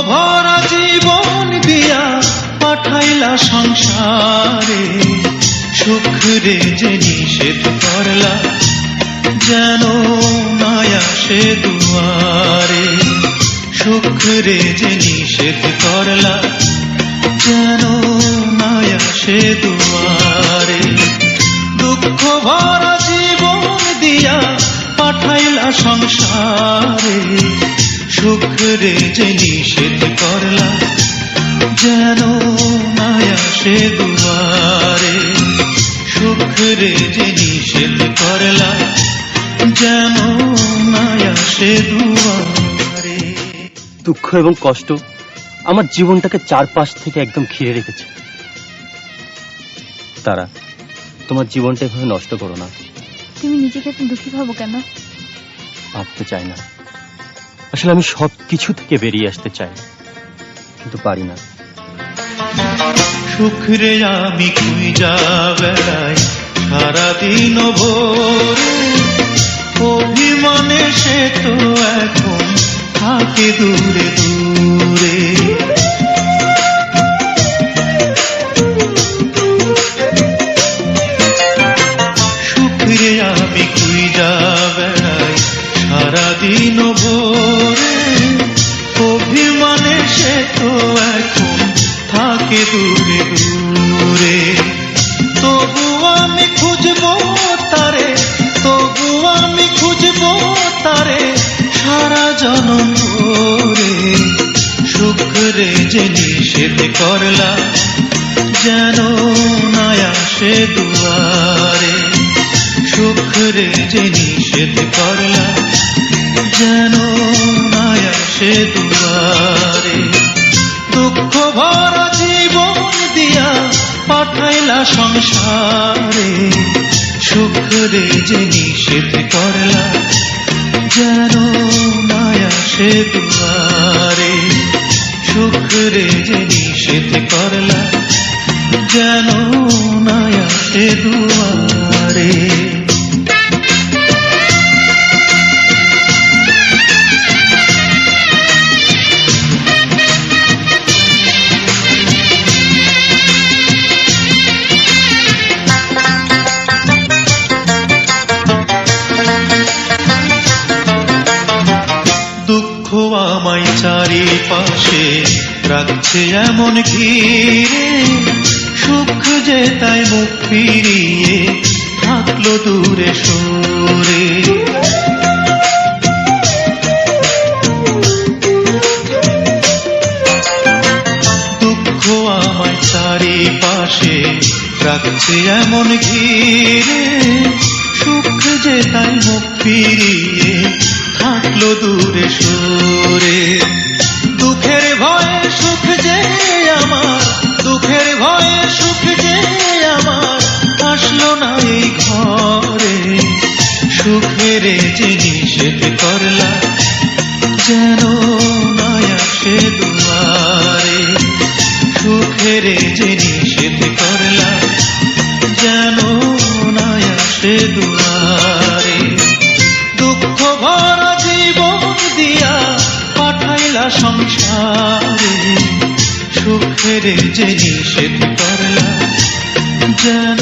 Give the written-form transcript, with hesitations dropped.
ভরা জীবন দিয়া পাঠাইলা সংসারে, সুখ রে যে নিষেধ করলা যেন নাই আসে দুয়ারে। সুখ রে যে নিষেধ করলা যেন নাই আসে দুয়ারে। দুঃখ ভরা জীবন দিয়া পাঠাইলা সংসারে, সুখ রে যে নিষেধ করলা যেন নাই আসে দুয়ারে। সুখ রে যে নিষেধ করলা যেন নাই আসে দুয়ারে। দুঃখ এবং কষ্ট আমার জীবনটাকে চারপাশ থেকে একদম ঘিরে রেখেছে। তারা তোমার জীবনটা এভাবে নষ্ট করো না। তুমি নিজেকে এত দুঃখী ভাবো কেন? ভাবতে চাই না, আসলে আমি সব কিছু থেকে বেরিয়ে আসতে চাই, কিন্তু পারি না। সুখ রে আমি খুঁজা বেড়াই সারাদিন ভোরে, অভিমানে সে তো এখন থাকে দূরে দূরে। সুখ রে আমি খুঁজা বেড়াই সারাদিন ভোরে, অভিমানে সে তো এখন থাকে দূরে দূরে। তবু আমি খুঁজবো তারে, তবু আমি খুঁজবো তারে সারা জনম ধরে। সুখ রে যে নিষেধ করলা যেন নাই আসে দুয়ারে। সুখ রে যে নিষেধ করলা যেন নাই আসে দুয়ারে। দুঃখ ভরা জীবন দিয়া পাঠাইলা সংসারে, সুখ রে যে নিষেধ করলা যেন নাই আসে দুয়ারে। সুখ রে যে নিষেধ করলা যেন নাই আসে দুয়ারে। দুঃখ আমায় চারিপাশে রাখছে এমন ঘিরে, সুখ যে তাই মুখ ফিরিয়ে থাকলো দূরে সরে। দুঃখ আমায় চারিপাশে রাখছে এমন ঘিরে, সুখ যে তাই মুখ ফিরিয়ে থাকলো দূরে সরে। দুঃখের ভয়ে সুখ যে আমার, দুঃখের ভয়ে সুখ যে আমার আসলো না এই ঘরে। সুখের যে নিষেধ করলা যেন নাই আসে দুয়ারে। সুখের যে নিষেধ করলা যেন নাই আসে দুয়ারে। দুঃখ ভরা জীবন দিয়া পাঠাইলা সংসারে, সুখের যে নিষেধ করলা যেন